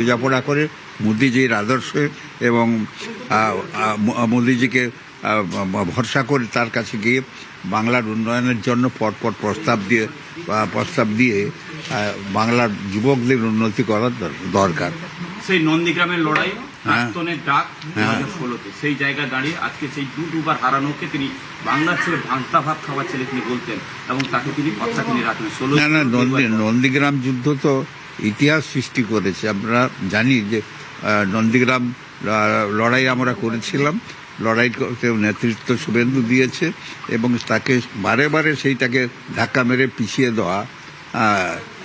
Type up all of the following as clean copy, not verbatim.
বোঝাপড়া করে মোদিজির আদর্শে এবং মোদিজিকে ভরসা করে তার কাছে গিয়ে বাংলার উন্নয়নের জন্য পরপর প্রস্তাব দিয়ে বাংলার যুবকদের উন্নতি করার দরকার। সেই নন্দীগ্রামের লড়াই প্রাক্তনের ডাক 2016-তে সেই জায়গায় দাঁড়িয়ে আজকে সেই দুবার হারানোকে তিনি বাংলার ছেলে ভাঙতা ভাত খাওয়ার ছেলে তিনি বলতেন এবং তাকে তিনি কথা তিনি রাখলেন। না, নন্দীগ্রাম যুদ্ধ তো ইতিহাস সৃষ্টি করেছে। আমরা জানি যে নন্দীগ্রাম লড়াই আমরা করেছিলাম, লড়াই করতে নেতৃত্ব শুভেন্দু দিয়েছে এবং তাকে বারে বারে সেইটাকে ধাক্কা মেরে পিছিয়ে দেওয়া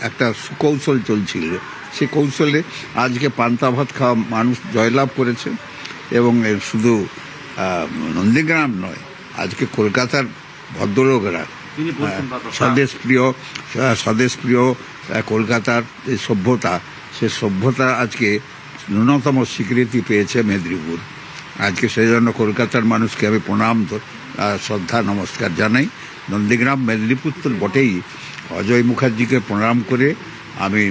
একটা সুকৌশল চলছিল। সে কৌশলে আজকে পান্তা ভাত খাওয়া মানুষ জয়লাভ করেছে এবং শুধু নন্দীগ্রাম নয়, আজকে কলকাতার ভদ্রলোকেরা স্বদেশপ্রিয় কলকাতার যে সভ্যতা, সে সভ্যতা আজকে ন্যূনতম স্বীকৃতি পেয়েছে মেদিনীপুর। আজকে সেই জন্য কলকাতার মানুষকে আমি প্রণাম শ্রদ্ধা নমস্কার জানাই। নন্দীগ্রাম মেদিনীপুর তো বটেই, অজয় মুখার্জিকে প্রণাম করে আমি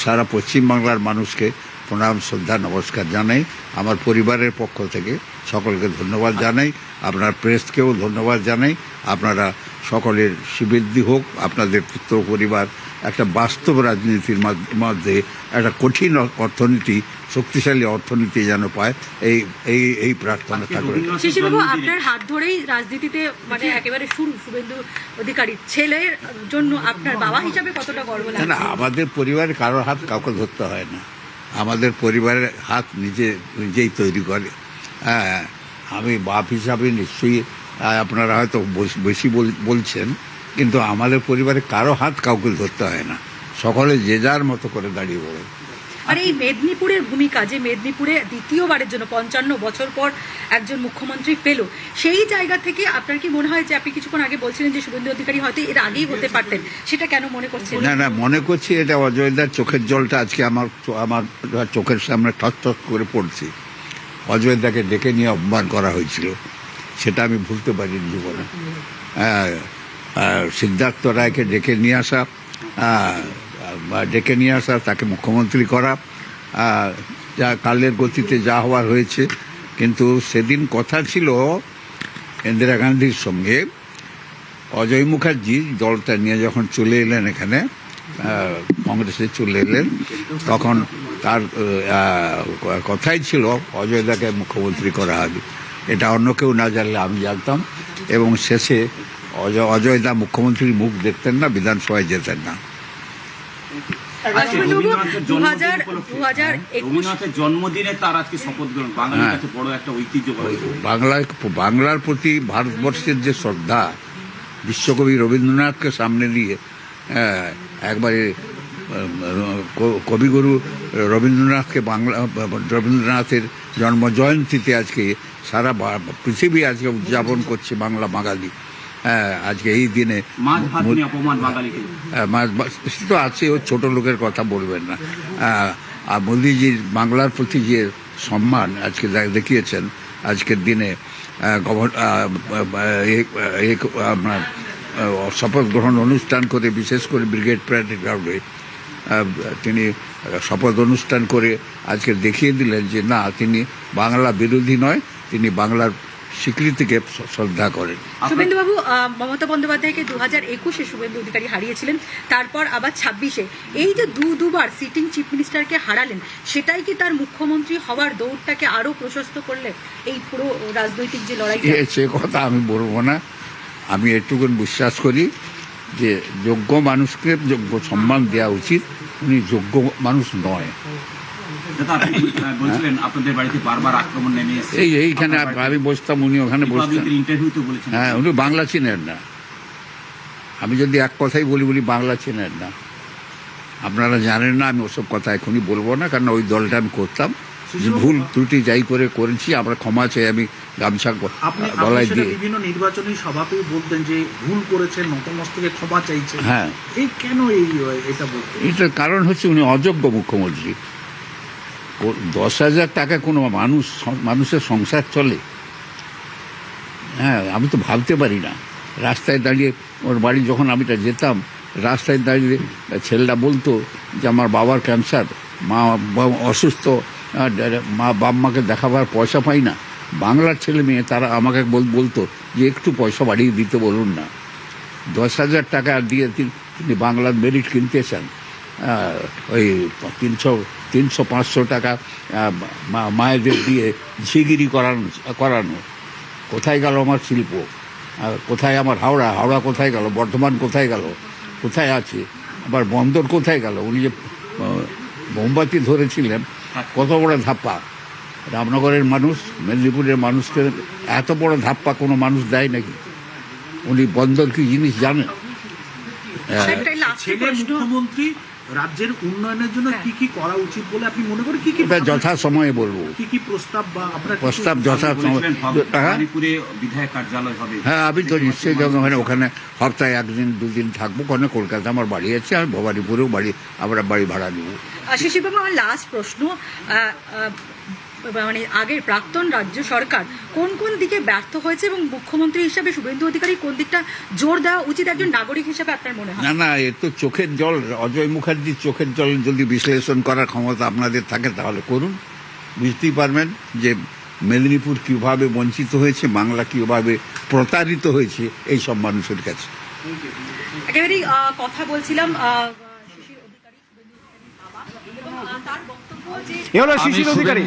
সারা পশ্চিমবাংলার মানুষকে প্রণাম শ্রদ্ধা নমস্কার জানাই। আমার পরিবারের পক্ষ থেকে সকলকে ধন্যবাদ জানাই, আপনার প্রেসকেও ধন্যবাদ জানাই। আপনারা সকলের সুবৃদ্ধি হোক, আপনাদের পুত্র পরিবার একটা বাস্তব রাজনীতির মধ্যে একটা কঠিন অর্থনীতি, শক্তিশালী অর্থনীতি যেন পায়, এই প্রার্থনা থাকবে। শিশিরবাবু, আপনার হাত ধরেই রাজনীতিতে মানে একেবারে শুভেন্দু অধিকারী ছেলের জন্য আপনার বাবা হিসাবে কতটা গর্ব লাগে? না, আমাদের পরিবারে কারোর হাত কাউকে ধরতে হয় না, আমাদের পরিবারের হাত নিজেই তৈরি করে। হ্যাঁ, আমি বাপ হিসাবে নিশ্চয়ই, আপনারা হয়তো বেশি বলছেন, কিন্তু আমাদের পরিবারে কারো হাত কাউকে ধরতে হয় না, সকলে যে যার মতো করে দাঁড়িয়ে পড়ে। আর এই মেদিনীপুরের ভূমিকা, যে মেদিনীপুরে দ্বিতীয়বারের জন্য 55 বছর পর একজন মুখ্যমন্ত্রী পেল, সেই জায়গা থেকে আপনার কি মনে হয় যে আপনি কিছুক্ষণ আগে বলছিলেন যে শুভেন্দু অধিকারী হয়তো এর আগেই হতে পারতেন, সেটা কেন মনে করছেন? না, মনে করছি এটা অজয়দার চোখের জলটা আজকে আমার চোখের সামনে ঠস করে পড়ছে। অজয়দাকে ডেকে নিয়ে অপমান করা হয়েছিল, সেটা আমি ভুলতে পারিনি জীবনে। সিদ্ধার্থ রায়কে ডেকে নিয়ে আসা, তাকে মুখ্যমন্ত্রী করা, যা কালের গতিতে যা হওয়ার হয়েছে। কিন্তু সেদিন কথা ছিল ইন্দিরা গান্ধীর সঙ্গে, অজয় মুখার্জি দলটা নিয়ে যখন চলে এলেন এখানে, কংগ্রেসে চলে এলেন, তখন তার কথাই ছিল অজয়দাকে মুখ্যমন্ত্রী করা হবে। এটা অন্য কেউ না জানলে আমি জানতাম, এবং শেষে অজয়দা মুখ্যমন্ত্রীর মুখ দেখতেন না, বিধানসভায় যেতেন না। জন্মদিনে তার আজকে শপথ গ্রহণ বাঙালির কাছে বড় একটা ঐতিহ্য। বাংলার প্রতি ভারতবর্ষের যে শ্রদ্ধা, বিশ্বকবি রবীন্দ্রনাথকে সামনে দিয়ে একবারে কবিগুরু রবীন্দ্রনাথের জন্মজয়ন্তীতে আজকে সারা পৃথিবী আজকে উদযাপন করছে বাংলা বাঙালি। আজকে এই দিনে তো আছে, ও ছোট লোকের কথা বলবেন না। আর মোদিজির বাংলার প্রতি যে সম্মান আজকে দেখিয়েছেন, আজকের দিনে আপনার শপথ গ্রহণ অনুষ্ঠান করে, বিশেষ করে ব্রিগেড প্যারেড গ্রাউন্ডে তিনি শপথ অনুষ্ঠান করে আজকে দেখিয়ে দিলেন যে না, তিনি বাংলা বিরোধী নয়, তিনি বাংলার স্বীকৃতিকে শ্রদ্ধা করেন। শুভেন্দুবাবু, মমতা বন্দ্যোপাধ্যায়কে 2021-এ শুভেন্দু অধিকারী হারিয়েছিলেন, তারপর আবার 26-এ। এই যে দুবার সিটিং চিফ মিনিস্টারকে হারালেন, সেটাই কি তার মুখ্যমন্ত্রী হওয়ার দৌড়টাকে আরো প্রশস্ত করলে এই পুরো রাজনৈতিক যে লড়াই? সে কথা আমি বলবো না। আমি এটুকু বিশ্বাস করি যে যোগ্য মানুষকে যোগ্য সম্মান দেওয়া উচিত, উনি যোগ্য মানুষ নয়। এইখানে আমি বসতাম, উনি ওখানে বসতেন। হ্যাঁ, উনি বাংলা চিনেন না। আমি যদি এক কথাই বলি বাংলা চিনেন না, আপনারা জানেন না। আমি ওসব কথা এখনই বলবো না, কারণ ওই দলটা আমি করতাম। ভুল ত্রুটি যাই করেছি, আমরা ক্ষমা চাই। আমি গামছা গলায় দিয়ে বিভিন্ন নির্বাচনী সভাতেই বলতেন যে ভুল করেছেন, নতমস্তকে ক্ষমা চাইছেন। হ্যাঁ, এই কেন এটা বলতেন? এটার কারণ হচ্ছে উনি অযোগ্য মুখ্যমন্ত্রী। 10,000 টাকা কোনো মানুষের সংসার চলে? হ্যাঁ, আমি তো ভাবতে পারি না। রাস্তায় দাঁড়িয়ে ওর বাড়ি যখন আমি যেতাম, রাস্তায় দাঁড়িয়ে ছেলেটা বলতো যে আমার বাবার ক্যান্সার, মা অসুস্থ, মা বাপ মাকে দেখাবার পয়সা পাই না। বাংলার ছেলে মেয়ে তারা আমাকে বলতো যে একটু পয়সা বাড়িয়ে দিতে বলুন না। 10,000 টাকা দিয়ে তিনি বাংলার মেরিট কিনতেছেন, ওই 300-500 টাকা মায়েদের দিয়ে ঝিগিরি করানো। কোথায় গেল আমার শিল্প? কোথায় আমার হাওড়া কোথায় গেল? বর্ধমান কোথায় গেল? কোথায় আছে? আবার বন্দর কোথায় গেল? উনি যে মোমবাতি ধরেছিলেন, কত বড় ধাপ্পা! রামনগরের মানুষ, মেদিনীপুরের মানুষকে এত বড় ধাপ্পা কোনো মানুষ দেয় নাকি? উনি বন্দর কি জিনিস জানেন? সেটাই last ছেলে প্রশ্ন। মুখ্যমন্ত্রী রাজ্যের উন্নয়নের জন্য কি কি করা উচিত বলে আপনি মনে করেন? কি কি এটা যথা সময়ে বলবো। কি কি প্রস্তাব বা আপনার কিছু- প্রস্তাব যথা সময়। হ্যাঁ, ভবানীপুরে বিধায়ক কার্যালয় হবে। হ্যাঁ, আমি তো নিশ্চয়ই যাবো। ওখানে সপ্তাহে 1-2 দিন থাকবো। ওখানে কলকাতা আমার বাড়ি আছে, আমি ভবানীপুরেও আমরা বাড়ি ভাড়া নেব। শিশিরবাবু, আমার লাস্ট প্রশ্ন, মানে আগের প্রাক্তন রাজ্য সরকার কোন কোন দিকে ব্যর্থ হয়েছে এবং মুখ্যমন্ত্রী হিসাবে শুভেন্দু অধিকারী কোন দিকটা জোর দেওয়া উচিত একজন নাগরিক হিসাবে আপনার মনে হয়? না, এ তো চোখের জল। অজয় মুখার্জির চোখের জল যদি বিশ্লেষণ করার ক্ষমতা আপনাদের থাকে তাহলে করুন। বুঝতেই পারবেন যে মেদিনীপুর কীভাবে বঞ্চিত হয়েছে, বাংলা কীভাবে প্রতারিত হয়েছে এই সব মানুষের কাছে। একেবারেই কথা বলছিলাম শিশির অধিকারী, শুভেন্দু অধিকারীর বাবা, এবং তার বক্তব্য যে এ হলো শিশির অধিকারী।